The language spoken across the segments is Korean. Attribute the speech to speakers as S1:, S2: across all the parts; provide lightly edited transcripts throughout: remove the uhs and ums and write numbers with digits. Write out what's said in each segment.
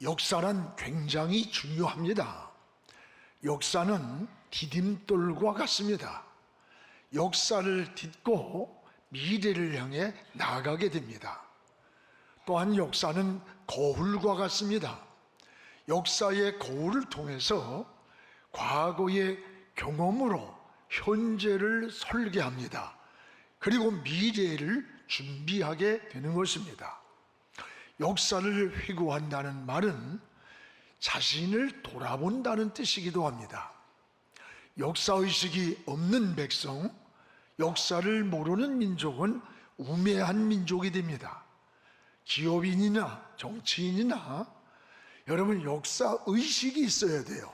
S1: 역사는 굉장히 중요합니다. 역사는 디딤돌과 같습니다. 역사를 딛고 미래를 향해 나아가게 됩니다. 또한 역사는 거울과 같습니다. 역사의 거울을 통해서 과거의 경험으로 현재를 설계합니다. 그리고 미래를 준비하게 되는 것입니다. 역사를 회고한다는 말은 자신을 돌아본다는 뜻이기도 합니다. 역사의식이 없는 백성, 역사를 모르는 민족은 우매한 민족이 됩니다. 기업인이나 정치인이나 여러분 역사의식이 있어야 돼요.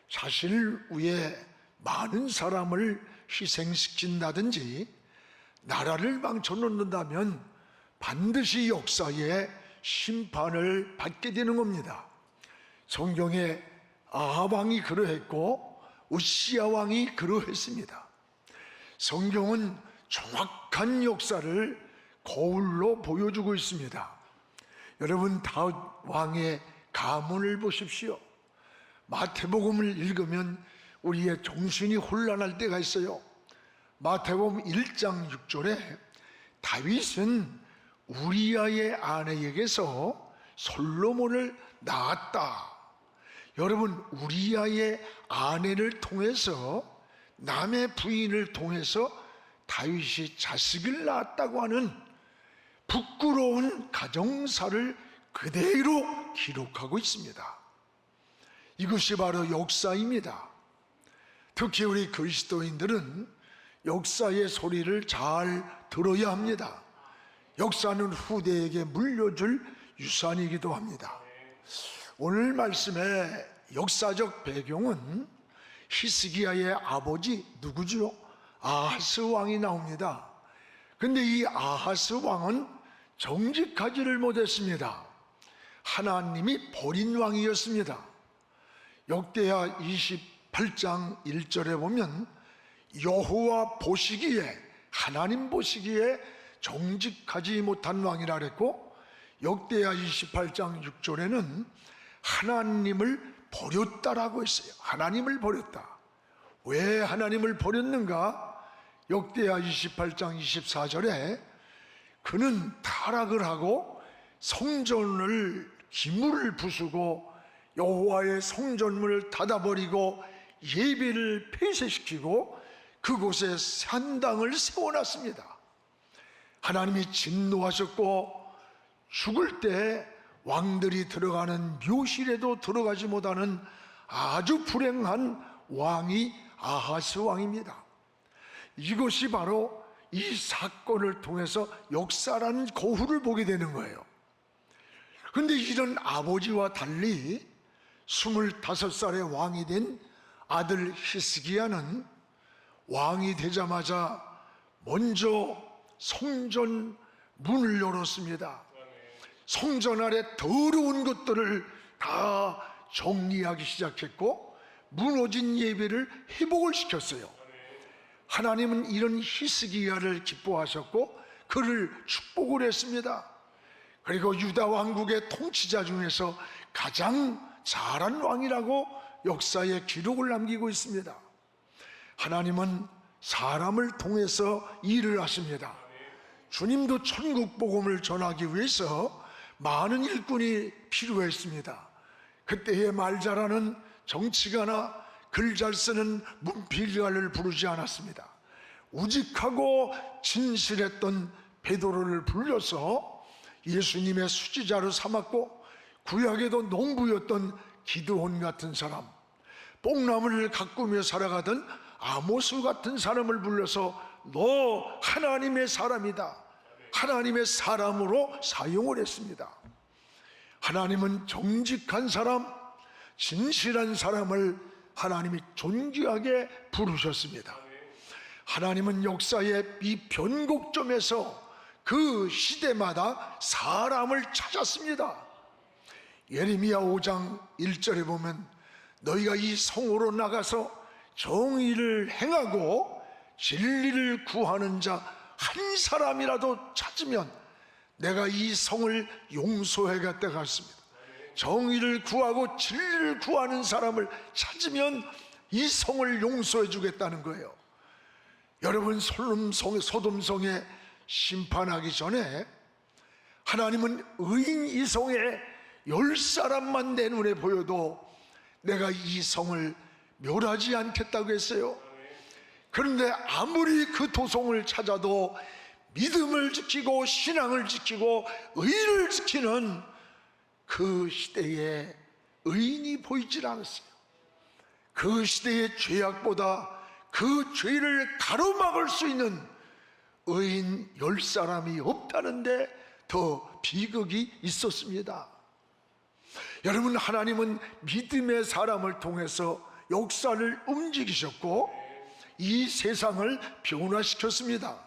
S1: 자신을 위해 많은 사람을 희생시킨다든지 나라를 망쳐놓는다면 반드시 역사의 심판을 받게 되는 겁니다. 성경에 아합 왕이 그러했고 우시야 왕이 그러했습니다. 성경은 정확한 역사를 거울로 보여주고 있습니다. 여러분 다윗 왕의 가문을 보십시오. 마태복음을 읽으면 우리의 정신이 혼란할 때가 있어요. 마태복음 1장 6절에 다윗은 우리아의 아내에게서 솔로몬을 낳았다. 여러분 우리아의 아내를 통해서 남의 부인을 통해서 다윗이 자식을 낳았다고 하는 부끄러운 가정사를 그대로 기록하고 있습니다. 이것이 바로 역사입니다. 특히 우리 그리스도인들은 역사의 소리를 잘 들어야 합니다. 역사는 후대에게 물려줄 유산이기도 합니다. 오늘 말씀의 역사적 배경은 히스기야의 아버지 누구죠? 아하스 왕이 나옵니다. 근데 이 아하스 왕은 정직하지를 못했습니다. 하나님이 버린 왕이었습니다. 역대하 28장 1절에 보면 여호와 보시기에, 하나님 보시기에 정직하지 못한 왕이라 그랬고, 역대하 28장 6절에는 하나님을 버렸다라고 했어요. 하나님을 버렸다. 왜 하나님을 버렸는가? 역대하 28장 24절에 그는 타락을 하고 성전을 기물을 부수고 여호와의 성전문을 닫아버리고 예배를 폐쇄시키고 그곳에 산당을 세워놨습니다. 하나님이 진노하셨고 죽을 때 왕들이 들어가는 묘실에도 들어가지 못하는 아주 불행한 왕이 아하스 왕입니다. 이것이 바로 이 사건을 통해서 역사라는 거울을 보게 되는 거예요. 그런데 이런 아버지와 달리 25살의 왕이 된 아들 히스기야는 왕이 되자마자 먼저 성전 문을 열었습니다. 성전 아래 더러운 것들을 다 정리하기 시작했고 무너진 예배를 회복을 시켰어요. 하나님은 이런 히스기야를 기뻐하셨고 그를 축복을 했습니다. 그리고 유다 왕국의 통치자 중에서 가장 잘한 왕이라고 역사에 기록을 남기고 있습니다. 하나님은 사람을 통해서 일을 하십니다. 주님도 천국 복음을 전하기 위해서 많은 일꾼이 필요했습니다. 그때의 말 잘하는 정치가나 글 잘 쓰는 문필가를 부르지 않았습니다. 우직하고 진실했던 베드로를 불러서 예수님의 수지자로 삼았고, 구약에도 농부였던 기드온 같은 사람, 뽕나무를 가꾸며 살아가던 아모스 같은 사람을 불러서 너 하나님의 사람이다, 하나님의 사람으로 사용을 했습니다. 하나님은 정직한 사람, 진실한 사람을 하나님이 존귀하게 부르셨습니다. 하나님은 역사의 이 변곡점에서 그 시대마다 사람을 찾았습니다. 예레미야 5장 1절에 보면 너희가 이 성으로 나가서 정의를 행하고 진리를 구하는 자 한 사람이라도 찾으면 내가 이 성을 용서해갔다 갔습니다. 정의를 구하고 진리를 구하는 사람을 찾으면 이 성을 용서해 주겠다는 거예요. 여러분, 소돔성에 심판하기 전에 하나님은 의인 이 성에 10사람만 내 눈에 보여도 내가 이 성을 멸하지 않겠다고 했어요. 그런데 아무리 그 도성을 찾아도 믿음을 지키고 신앙을 지키고 의를 지키는 그 시대에 의인이 보이질 않았어요. 그 시대의 죄악보다 그 죄를 가로막을 수 있는 의인 10사람이 없다는데 더 비극이 있었습니다. 여러분, 하나님은 믿음의 사람을 통해서 역사를 움직이셨고 이 세상을 변화시켰습니다.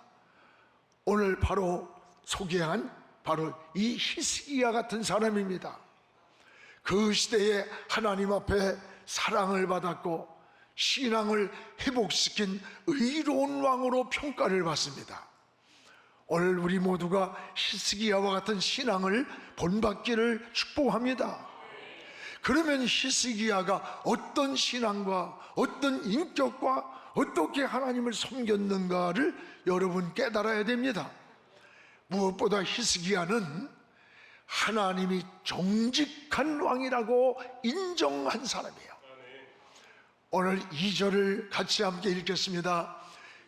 S1: 오늘 바로 소개한 바로 이 히스기야 같은 사람입니다. 그 시대에 하나님 앞에 사랑을 받았고 신앙을 회복시킨 의로운 왕으로 평가를 받습니다. 오늘 우리 모두가 히스기야와 같은 신앙을 본받기를 축복합니다. 그러면 히스기야가 어떤 신앙과 어떤 인격과 어떻게 하나님을 섬겼는가를 여러분 깨달아야 됩니다. 무엇보다 히스기야는 하나님이 정직한 왕이라고 인정한 사람이에요. 오늘 2절을 같이 함께 읽겠습니다.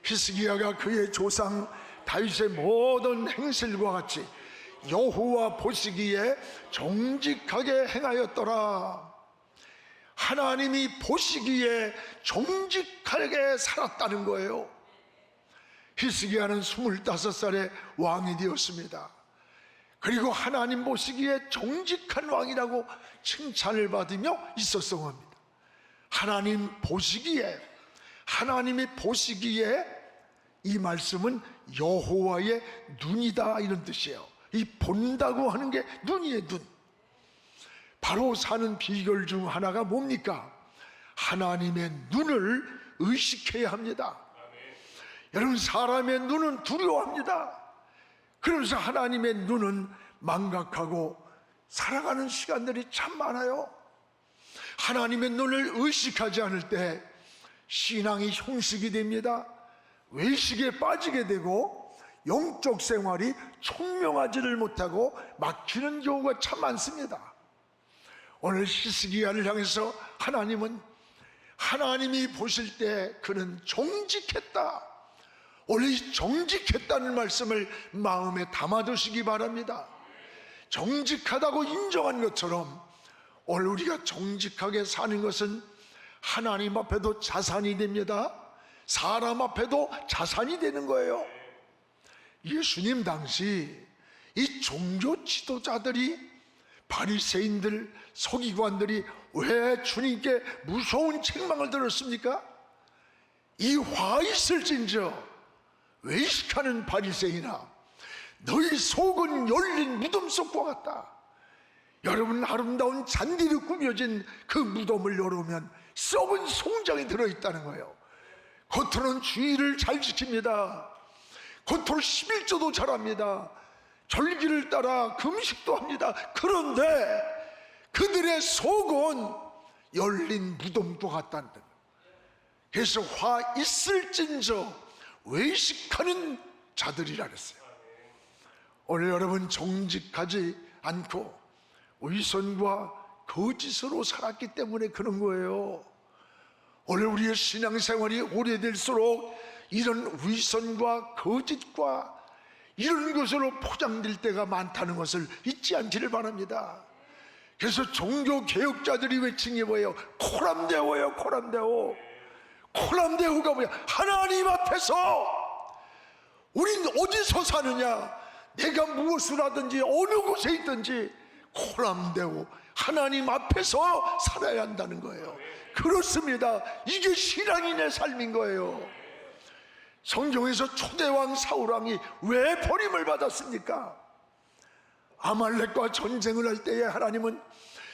S1: 히스기야가 그의 조상 다윗의 모든 행실과 같이 여호와 보시기에 정직하게 행하였더라. 하나님이 보시기에 정직하게 살았다는 거예요. 히스기야는 25살에 왕이 되었습니다. 그리고 하나님 보시기에 정직한 왕이라고 칭찬을 받으며 있었던 겁니다. 하나님이 보시기에 이 말씀은 여호와의 눈이다 이런 뜻이에요. 이 본다고 하는 게 눈이에요. 눈. 바로 사는 비결 중 하나가 뭡니까? 하나님의 눈을 의식해야 합니다. 여러분, 사람의 눈은 두려워합니다. 그러면서 하나님의 눈은 망각하고 살아가는 시간들이 참 많아요. 하나님의 눈을 의식하지 않을 때 신앙이 형식이 됩니다. 외식에 빠지게 되고 영적 생활이 총명하지를 못하고 막히는 경우가 참 많습니다. 오늘 히스기야를 향해서 하나님은 하나님이 보실 때 그는 정직했다. 오늘 이 정직했다는 말씀을 마음에 담아두시기 바랍니다. 정직하다고 인정한 것처럼 오늘 우리가 정직하게 사는 것은 하나님 앞에도 자산이 됩니다. 사람 앞에도 자산이 되는 거예요. 예수님 당시 이 종교 지도자들이, 바리새인들, 서기관들이 왜 주님께 무서운 책망을 들었습니까? 이 화 있을진저 외식하는 바리새인아, 너희 속은 열린 무덤 속과 같다. 여러분, 아름다운 잔디로 꾸며진 그 무덤을 열어보면 썩은 송장이 들어있다는 거예요. 겉으로는 주의를 잘 지킵니다. 겉으로 11조도 잘합니다. 절기를 따라 금식도 합니다. 그런데 그들의 속은 열린 무덤과 같다는 거예요. 그래서 화 있을진저 외식하는 자들이라 그랬어요. 오늘 여러분, 정직하지 않고 위선과 거짓으로 살았기 때문에 그런 거예요. 오늘 우리의 신앙생활이 오래될수록 이런 위선과 거짓과 이런 것으로 포장될 때가 많다는 것을 잊지 않기를 바랍니다. 그래서 종교개혁자들이 외친 게 뭐예요? 코람데오예요. 코람데오. 코람데오가 뭐야? 하나님 앞에서 우린 어디서 사느냐? 내가 무엇을 하든지 어느 곳에 있든지 코람데오, 하나님 앞에서 살아야 한다는 거예요. 그렇습니다. 이게 신앙인의 삶인 거예요. 성경에서 초대왕 사울왕이 왜 버림을 받았습니까? 아말렉과 전쟁을 할 때에 하나님은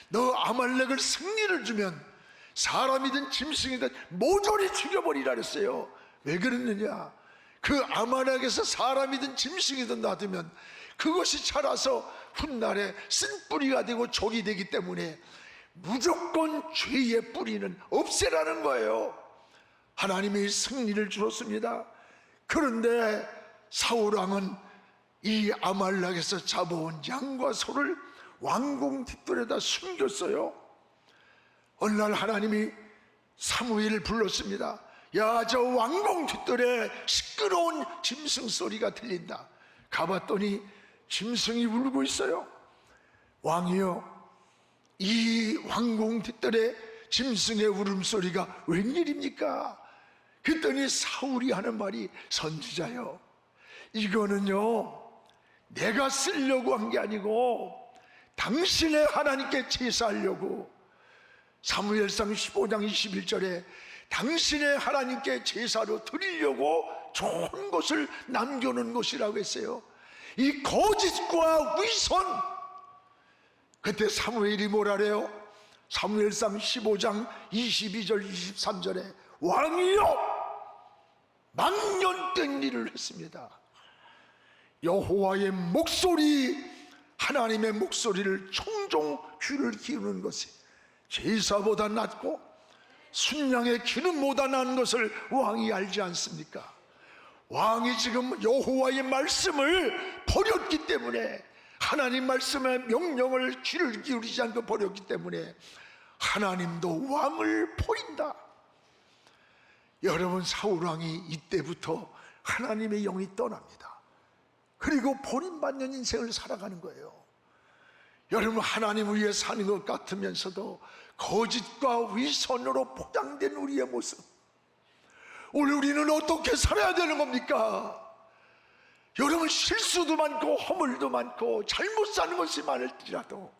S1: 너 아말렉을 승리를 주면 사람이든 짐승이든 모조리 죽여버리라 그랬어요. 왜 그랬느냐? 그 아말렉에서 사람이든 짐승이든 놔두면 그것이 자라서 훗날에 쓴뿌리가 되고 적이 되기 때문에 무조건 죄의 뿌리는 없애라는 거예요. 하나님이 승리를 주었습니다. 그런데 사울왕은 이 아말렉에서 잡아온 양과 소를 왕궁 뒷뜰에다 숨겼어요. 어느 날 하나님이 사무엘을 불렀습니다. 야, 저 왕궁 뒷뜰에 시끄러운 짐승 소리가 들린다. 가봤더니 짐승이 울고 있어요. 왕이여, 이 왕궁 뒷뜰에 짐승의 울음소리가 웬일입니까? 그랬더니 사울이 하는 말이, 선지자여, 이거는요 내가 쓰려고 한 게 아니고 당신의 하나님께 제사하려고, 사무엘상 15장 21절에 당신의 하나님께 제사로 드리려고 좋은 것을 남겨놓은 것이라고 했어요. 이 거짓과 위선. 그때 사무엘이 뭐라래요? 사무엘상 15장 22절 23절에 왕이여, 망년된 일을 했습니다. 여호와의 목소리, 하나님의 목소리를 청종 귀를 기울이는 것이 제사보다 낫고 순양의 기름보다 나은 것을 왕이 알지 않습니까? 왕이 지금 여호와의 말씀을 버렸기 때문에, 하나님 말씀의 명령을 귀를 기울이지 않고 버렸기 때문에 하나님도 왕을 버린다. 여러분, 사울왕이 이때부터 하나님의 영이 떠납니다. 그리고 버림받는 인생을 살아가는 거예요. 여러분, 하나님을 위해 사는 것 같으면서도 거짓과 위선으로 포장된 우리의 모습, 오늘 우리는 어떻게 살아야 되는 겁니까? 여러분, 실수도 많고 허물도 많고 잘못 사는 것이 많을지라도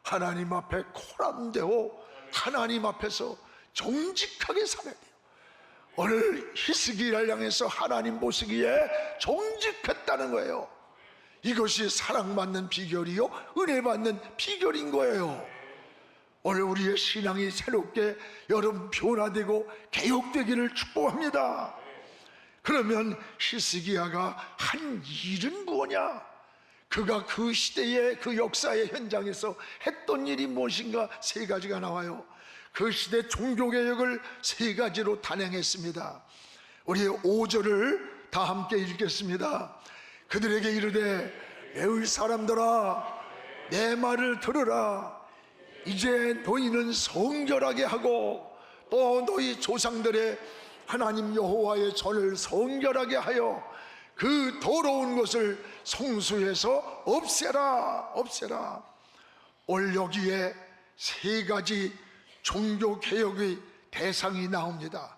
S1: 하나님 앞에 코람되어 하나님 앞에서 정직하게 살아야 돼요. 오늘 히스기야를 향해서 하나님 보시기에 정직했다는 거예요. 이것이 사랑받는 비결이요, 은혜 받는 비결인 거예요. 오늘 우리의 신앙이 새롭게 여러분 변화되고 개혁되기를 축복합니다. 그러면 히스기야가 한 일은 무엇냐? 그가 그 시대의 그 역사의 현장에서 했던 일이 무엇인가? 세 가지가 나와요. 그 시대 종교개혁을 세 가지로 단행했습니다. 우리 5절을 다 함께 읽겠습니다. 그들에게 이르되 레위 사람들아, 내 말을 들으라. 이제 너희는 성결하게 하고 또 너희 조상들의 하나님 여호와의 전을 성결하게 하여 그 더러운 것을 성수해서 없애라. 오늘 여기에 세 가지 종교개혁의 대상이 나옵니다.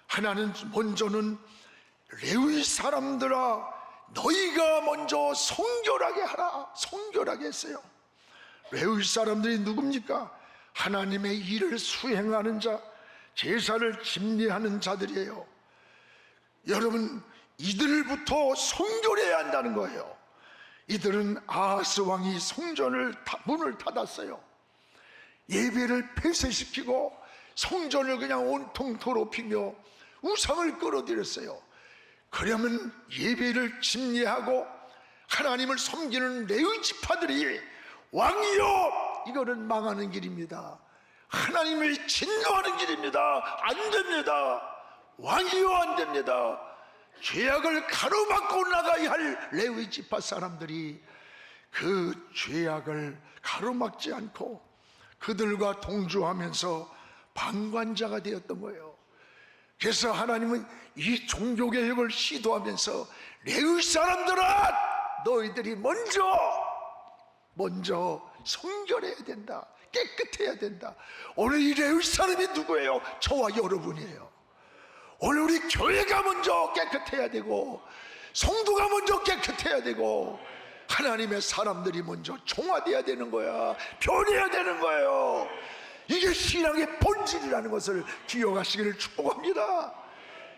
S1: 하나는 먼저는 레위 사람들아, 너희가 먼저 성결하게 하라. 성결하게 했어요. 레위 사람들이 누굽니까? 하나님의 일을 수행하는 자, 제사를 집례하는 자들이에요. 여러분, 이들부터 성결해야 한다는 거예요. 이들은 아하스 왕이 성전을 문을 닫았어요. 예배를 폐쇄시키고 성전을 그냥 온통 더럽히며 우상을 끌어들였어요. 그러면 예배를 집례하고 하나님을 섬기는 레위 지파들이 왕이여, 이거는 망하는 길입니다. 하나님을 진노하는 길입니다. 안 됩니다. 왕이여, 안 됩니다. 죄악을 가로막고 나가야 할 레위 지파 사람들이 그 죄악을 가로막지 않고 그들과 동조하면서 방관자가 되었던 거예요. 그래서 하나님은 이 종교개혁을 시도하면서 레위 사람들아, 너희들이 먼저 성결해야 된다. 깨끗해야 된다. 오늘 이 레위 사람이 누구예요? 저와 여러분이에요. 오늘 우리 교회가 먼저 깨끗해야 되고, 성도가 먼저 깨끗해야 되고, 하나님의 사람들이 먼저 종화돼야 되는 거야. 변해야 되는 거예요. 이게 신앙의 본질이라는 것을 기억하시기를 축복합니다.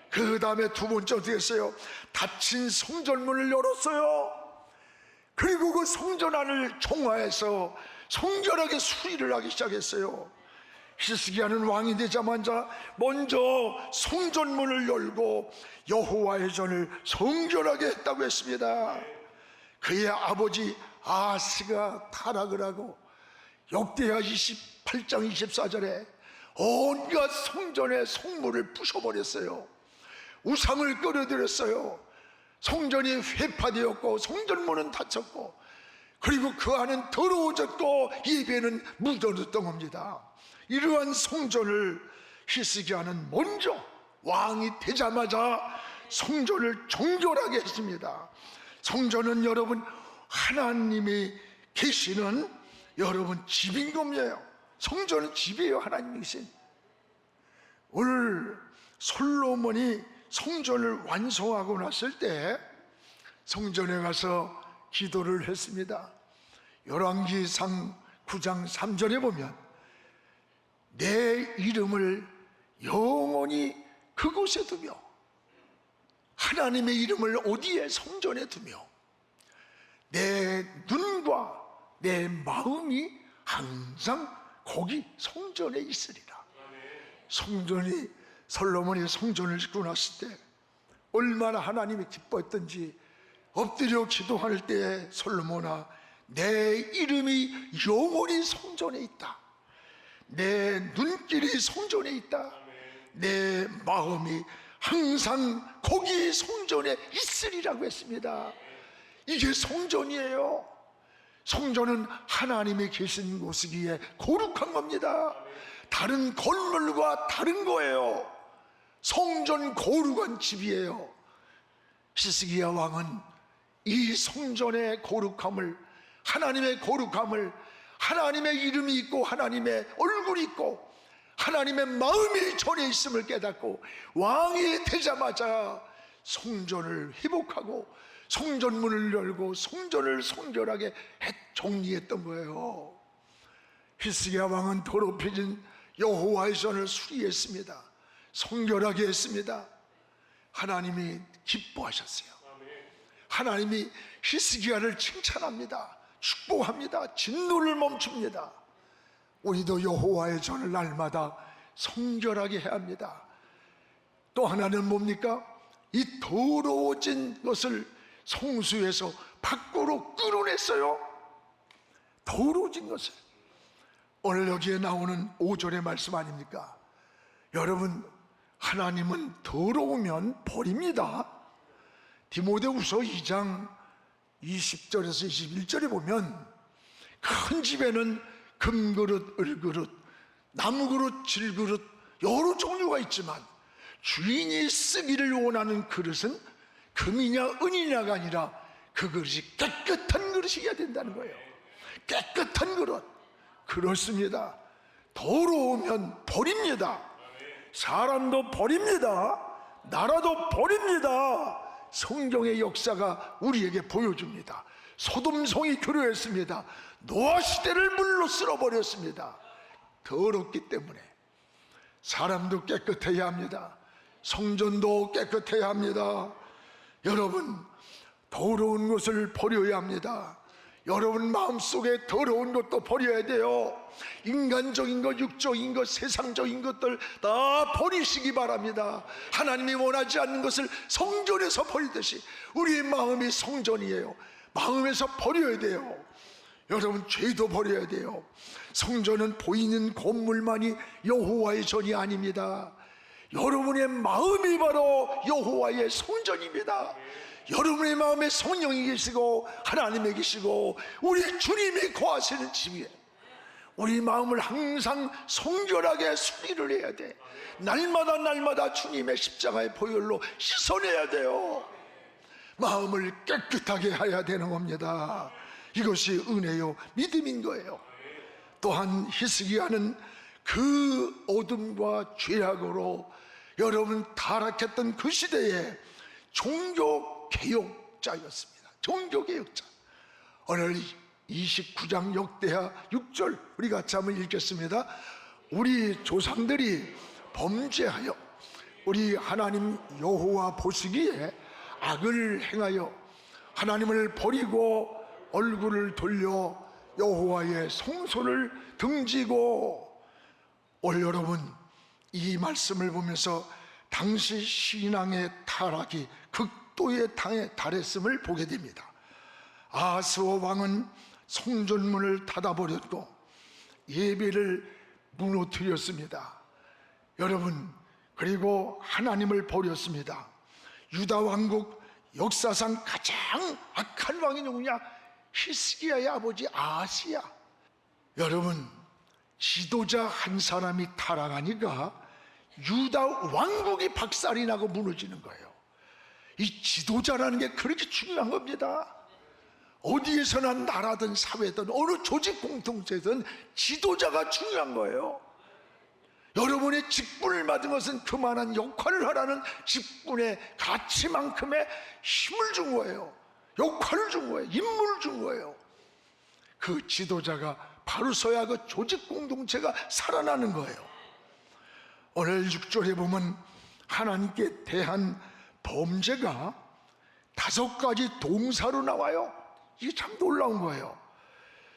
S1: 그 다음에 두 번째 어떻게 했어요? 닫힌 성전문을 열었어요. 그리고 그 성전 안을 종화해서 성결하게 수리를 하기 시작했어요. 히스기야는 왕이 되자마자 먼저 성전문을 열고 여호와의 전을 성결하게 했다고 했습니다. 그의 아버지 아스가 타락을 하고 역대하 28장 24절에 온갖 성전의 성물을 부숴버렸어요. 우상을 끌어들였어요. 성전이 회파되었고 성전문은 닫혔고, 그리고 그 안은 더러워졌고 예배는 묻어졌던 겁니다. 이러한 성전을 히스기야는 먼저 왕이 되자마자 성전을 정결하게 했습니다. 성전은 여러분 하나님이 계시는 여러분 집인 겁니다. 성전은 집이에요. 하나님이 계신. 오늘 솔로몬이 성전을 완성하고 났을 때 성전에 가서 기도를 했습니다. 열왕기상 9장 3절에 보면 내 이름을 영원히 그곳에 두며, 하나님의 이름을 어디에? 성전에 두며 내 눈과 내 마음이 항상 거기 성전에 있으리라. 성전이, 솔로몬이 성전을 짓고 났을 때 얼마나 하나님이 기뻐했던지, 엎드려 기도할 때 솔로몬아, 내 이름이 영원히 성전에 있다, 내 눈길이 성전에 있다, 내 마음이 항상 거기 성전에 있으리라고 했습니다. 이게 성전이에요. 성전은 하나님이 계신 곳이기에 거룩한 겁니다. 다른 건물과 다른 거예요. 성전 거룩한 집이에요. 히스기야 왕은 이 성전의 거룩함을, 하나님의 거룩함을, 하나님의 이름이 있고 하나님의 얼굴이 있고 하나님의 마음이 전에 있음을 깨닫고 왕이 되자마자 성전을 회복하고 성전문을 열고 성전을 성결하게 정리했던 거예요. 히스기야 왕은 더럽혀진 여호와의 전을 수리했습니다. 성결하게 했습니다. 하나님이 기뻐하셨어요. 하나님이 히스기야를 칭찬합니다. 축복합니다. 진노를 멈춥니다. 우리도 여호와의 전을 날마다 성결하게 해야 합니다. 또 하나는 뭡니까? 이 더러워진 것을 성수에서 밖으로 끌어냈어요. 더러워진 것을. 오늘 여기에 나오는 5절의 말씀 아닙니까? 여러분, 하나님은 더러우면 버립니다. 디모데후서 2장 20절에서 21절에 보면 큰 집에는 금그릇, 을그릇, 나무그릇, 질그릇 여러 종류가 있지만 주인이 쓰기를 원하는 그릇은 금이냐 은이냐가 아니라 그 그릇이 깨끗한 그릇이어야 된다는 거예요. 깨끗한 그릇. 그렇습니다. 더러우면 버립니다. 사람도 버립니다. 나라도 버립니다. 성경의 역사가 우리에게 보여줍니다. 소돔성이 교류했습니다. 노아 시대를 물로 쓸어버렸습니다. 더럽기 때문에. 사람도 깨끗해야 합니다. 성전도 깨끗해야 합니다. 여러분, 더러운 것을 버려야 합니다. 여러분 마음속에 더러운 것도 버려야 돼요. 인간적인 것, 육적인 것, 세상적인 것들 다 버리시기 바랍니다. 하나님이 원하지 않는 것을 성전에서 버리듯이 우리의 마음이 성전이에요. 마음에서 버려야 돼요. 여러분, 죄도 버려야 돼요. 성전은 보이는 건물만이 여호와의 전이 아닙니다. 여러분의 마음이 바로 여호와의 성전입니다. 여러분의 마음에 성령이 계시고 하나님이 계시고 우리 주님이 거하시는 집이에요. 우리 마음을 항상 성결하게 수리를 해야 돼. 날마다 주님의 십자가의 보혈로 씻어내야 돼요. 마음을 깨끗하게 해야 되는 겁니다. 이것이 은혜요 믿음인 거예요. 또한 히스기야는 그 어둠과 죄악으로 여러분 타락했던 그 시대에 종교개혁자였습니다. 종교개혁자. 오늘 29장 역대하 6절 우리 같이 한번 읽겠습니다. 우리 조상들이 범죄하여 우리 하나님 여호와 보시기에 악을 행하여 하나님을 버리고 얼굴을 돌려 여호와의 성소를 등지고, 오늘 여러분 이 말씀을 보면서 당시 신앙의 타락이 극도의 당에 달했음을 보게 됩니다. 아하스 왕은 성전문을 닫아버렸고 예배를 무너뜨렸습니다. 여러분, 그리고 하나님을 버렸습니다. 유다 왕국 역사상 가장 악한 왕이 누구냐? 히스기야의 아버지 아하스야. 여러분, 지도자 한 사람이 타락하니까 유다 왕국이 박살이 나고 무너지는 거예요. 이 지도자라는 게 그렇게 중요한 겁니다. 어디에서나 나라든 사회든 어느 조직 공동체든 지도자가 중요한 거예요. 여러분의 직분을 받은 것은 그만한 역할을 하라는 직분의 가치만큼의 힘을 준 거예요. 역할을 준 거예요. 임무를 준 거예요. 그 지도자가 바로 서야 그 조직 공동체가 살아나는 거예요. 오늘 6절에 보면 하나님께 대한 범죄가 5가지 동사로 나와요. 이게 참 놀라운 거예요.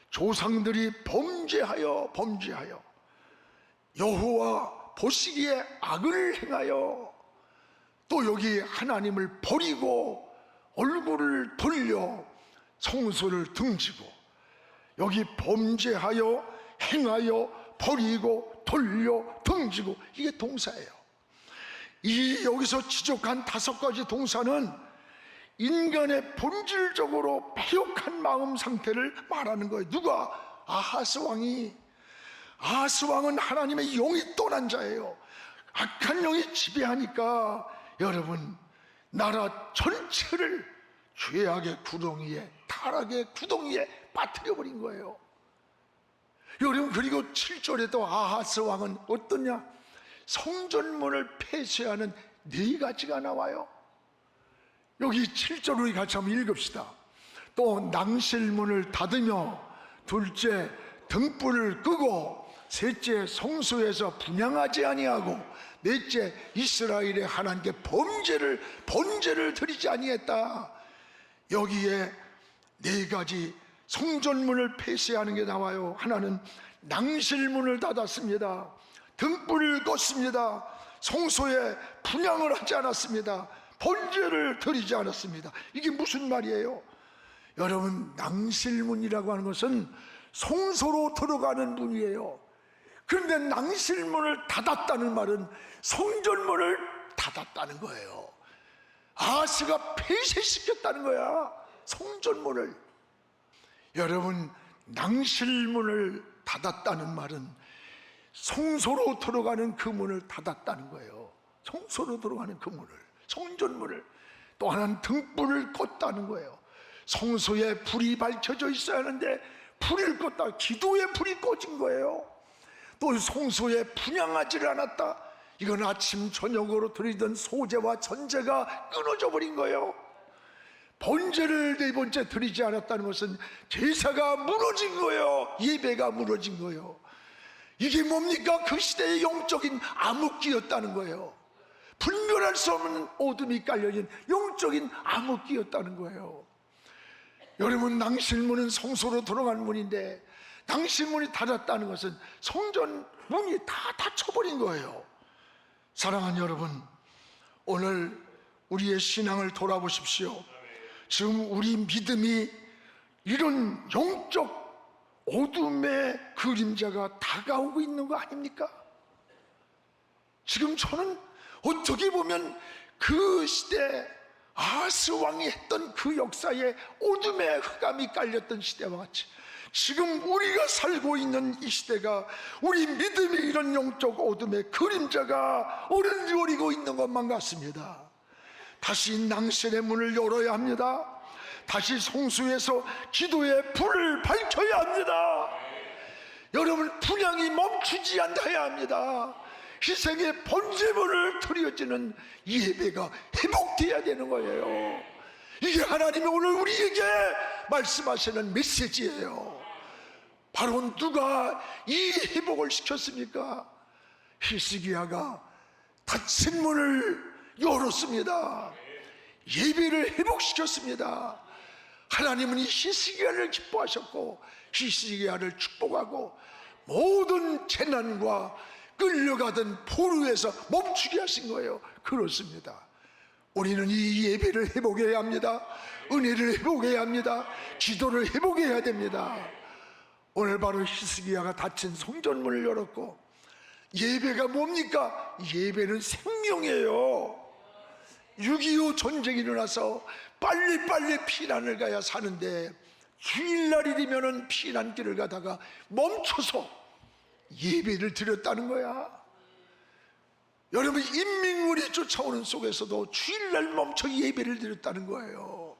S1: 조상들이 범죄하여 여호와 보시기에 악을 행하여, 또 여기 하나님을 버리고 얼굴을 돌려 성소를 등지고, 여기 범죄하여 행하여 버리고 돌려 등지고, 이게 동사예요. 이 여기서 지적한 5가지 동사는 인간의 본질적으로 패역한 마음 상태를 말하는 거예요. 누가? 아하스 왕이. 아하스 왕은 하나님의 영이 떠난 자예요. 악한 영이 지배하니까 여러분, 나라 전체를 죄악의 구덩이에, 타락의 구덩이에 빠뜨려 버린 거예요. 여러분, 그리고 7절에도 아하스 왕은 어떠냐? 성전문을 폐쇄하는 4가지가 나와요. 여기 7절을 같이 한번 읽읍시다. 또 낭실문을 닫으며, 둘째 등불을 끄고, 셋째 성소에서 분향하지 아니하고, 넷째 이스라엘의 하나님께 번제를 드리지 아니했다. 여기에 4가지 성전문을 폐쇄하는 게 나와요. 하나는 낭실문을 닫았습니다. 등불을 껐습니다. 성소에 분향을 하지 않았습니다. 번제를 드리지 않았습니다. 이게 무슨 말이에요? 여러분, 낭실문이라고 하는 것은 성소로 들어가는 문이에요. 그런데 낭실문을 닫았다는 말은 성전문을 닫았다는 거예요. 아하스가 폐쇄시켰다는 거야, 성전문을. 여러분, 낭실문을 닫았다는 말은 성소로 들어가는 그 문을 닫았다는 거예요. 성소로 들어가는 그 문을, 성전문을. 또 하나는 등불을 껐다는 거예요. 성소에 불이 밝혀져 있어야 하는데 불을 껐다. 기도에 불이 꺼진 거예요. 또 성소에 분향하지를 않았다. 이건 아침 저녁으로 드리던 소제와 전제가 끊어져 버린 거예요. 번제를 4번째 드리지 않았다는 것은 제사가 무너진 거예요. 예배가 무너진 거예요. 이게 뭡니까? 그 시대의 영적인 암흑기였다는 거예요. 분별할 수 없는 어둠이 깔려진 영적인 암흑기였다는 거예요. 여러분, 낭실문은 성소로 들어가는 문인데 낭실문이 닫았다는 것은 성전 문이 다 닫혀버린 거예요. 사랑하는 여러분, 오늘 우리의 신앙을 돌아보십시오. 지금 우리 믿음이 이런 영적 어둠의 그림자가 다가오고 있는 거 아닙니까? 지금 저는 어떻게 보면 그 시대 아하스 왕이 했던 그 역사에 어둠의 흑암이 깔렸던 시대와 같이 지금 우리가 살고 있는 이 시대가 우리 믿음이 이런 영적 어둠의 그림자가 어른거리고 있는 것만 같습니다. 다시 낭실의 문을 열어야 합니다. 다시 성수에서 기도의 불을 밝혀야 합니다. 여러분, 분향이 멈추지 않아야 합니다. 희생의 번제물을 드려지는 예배가 회복되어야 되는 거예요. 이게 하나님이 오늘 우리에게 말씀하시는 메시지예요. 바로 누가 이 회복을 시켰습니까? 히스기야가 닫힌 문을 열었습니다. 예배를 회복시켰습니다. 하나님은 이 히스기야를 기뻐하셨고 히스기야를 축복하고 모든 재난과 끌려가던 포로에서 멈추게 하신 거예요. 그렇습니다. 우리는 이 예배를 회복해야 합니다. 은혜를 회복해야 합니다. 기도를 회복해야 됩니다. 오늘 바로 히스기야가 닫힌 성전문을 열었고, 예배가 뭡니까? 예배는 생명이에요. 6.25 전쟁이 일어나서 빨리빨리 피난을 가야 사는데, 주일날이 되면은 피난길을 가다가 멈춰서 예배를 드렸다는 거야. 여러분, 인민군이 쫓아오는 속에서도 주일날 멈춰 예배를 드렸다는 거예요.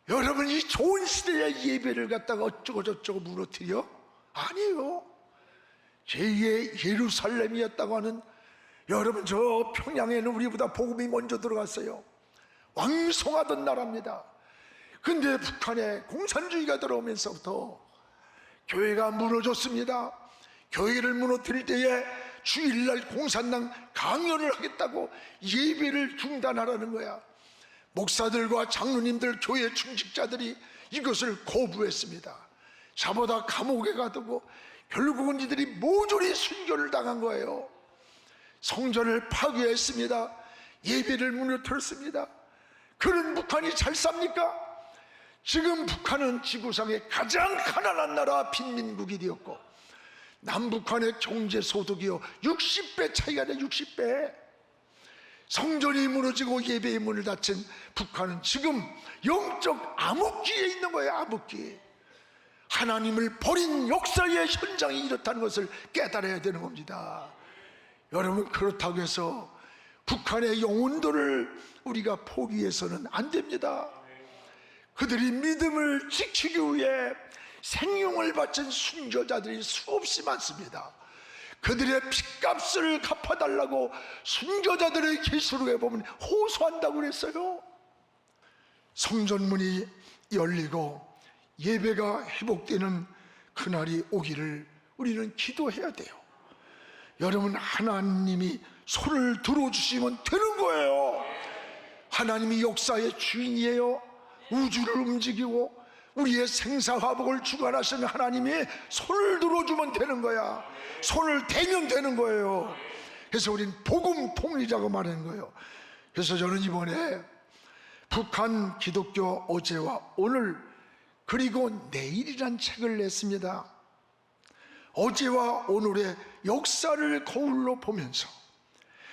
S1: 여러분, 이 좋은 시대에 예배를 갖다가 어쩌고 저쩌고 무너뜨려? 아니에요. 제2의 예루살렘이었다고 하는, 여러분, 저 평양에는 우리보다 복음이 먼저 들어갔어요. 왕성하던 나라입니다. 근데 북한에 공산주의가 들어오면서부터 교회가 무너졌습니다. 교회를 무너뜨릴 때에 주일날 공산당 강연을 하겠다고 예배를 중단하라는 거야. 목사들과 장로님들, 교회 충직자들이 이것을 거부했습니다. 자보다 감옥에 가두고 결국은 이들이 모조리 순교를 당한 거예요. 성전을 파괴했습니다. 예배를 무너뜨렸습니다. 그런 북한이 잘 삽니까? 지금 북한은 지구상의 가장 가난한 나라 빈민국이 되었고, 남북한의 경제소득이요 60배 차이가 돼. 60배. 성전이 무너지고 예배의 문을 닫힌 북한은 지금 영적 암흑기에 있는 거예요. 암흑기. 하나님을 버린 역사의 현장이 이렇다는 것을 깨달아야 되는 겁니다. 여러분, 그렇다고 해서 북한의 영혼들을 우리가 포기해서는 안 됩니다. 그들이 믿음을 지키기 위해 생명을 바친 순교자들이 수없이 많습니다. 그들의 핏값을 갚아달라고 순교자들의 기술에 보면 호소한다고 그랬어요. 성전문이 열리고 예배가 회복되는 그날이 오기를 우리는 기도해야 돼요. 여러분, 하나님이 손을 들어주시면 되는 거예요. 하나님이 역사의 주인이에요. 우주를 움직이고 우리의 생사화복을 주관하시는 하나님이 손을 들어주면 되는 거야. 손을 대면 되는 거예요. 그래서 우린 복음 통일자고 말하는 거예요. 그래서 저는 이번에 북한 기독교 어제와 오늘 그리고 내일이란 책을 냈습니다. 어제와 오늘의 역사를 거울로 보면서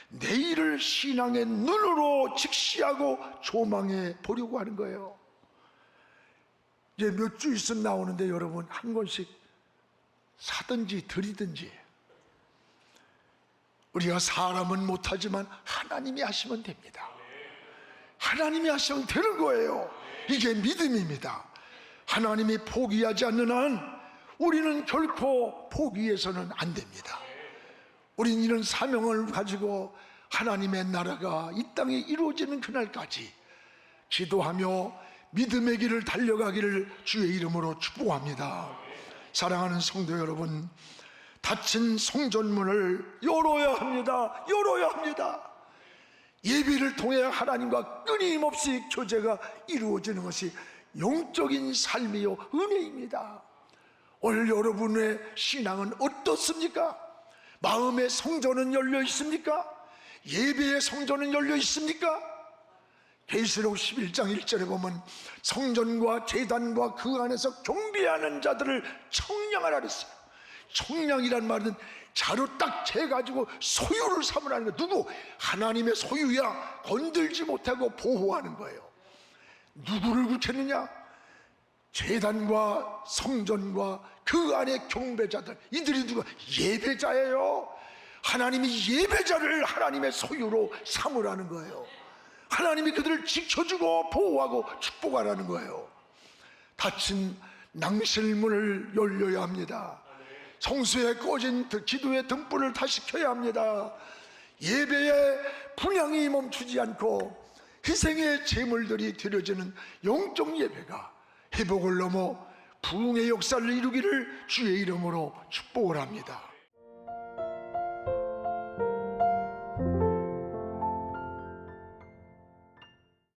S1: 내일을 신앙의 눈으로 직시하고 조망해 보려고 하는 거예요. 이제 몇 주 있으면 나오는데 여러분, 한 권씩 사든지 드리든지. 우리가 사람은 못하지만 하나님이 하시면 됩니다. 하나님이 하시면 되는 거예요. 이게 믿음입니다. 하나님이 포기하지 않는 한 우리는 결코 포기해서는 안 됩니다. 우리는 이런 사명을 가지고 하나님의 나라가 이 땅에 이루어지는 그날까지 기도하며 믿음의 길을 달려가기를 주의 이름으로 축복합니다. 사랑하는 성도 여러분, 닫힌 성전문을 열어야 합니다. 열어야 합니다. 예배를 통해 하나님과 끊임없이 교제가 이루어지는 것이 영적인 삶이요 은혜입니다. 오늘 여러분의 신앙은 어떻습니까? 마음의 성전은 열려 있습니까? 예배의 성전은 열려 있습니까? 계시록 11장 1절에 보면 성전과 제단과 그 안에서 경배하는 자들을 청량하라 그랬어요. 청량이란 말은 자로 딱 재가지고 소유를 삼으라는 거예요. 누구? 하나님의 소유야. 건들지 못하고 보호하는 거예요. 누구를 구쳤느냐? 제단과 성전과 그 안에 경배자들, 이들이 누가? 예배자예요. 하나님이 예배자를 하나님의 소유로 삼으라는 거예요. 하나님이 그들을 지켜주고 보호하고 축복하라는 거예요. 닫힌 낭실문을 열려야 합니다. 성수에 꺼진 기도의 등불을 다시 켜야 합니다. 예배의 분향이 멈추지 않고 희생의 제물들이 드려지는 영적 예배가 회복을 넘어 부흥의 역사를 이루기를 주의 이름으로 축복을 합니다.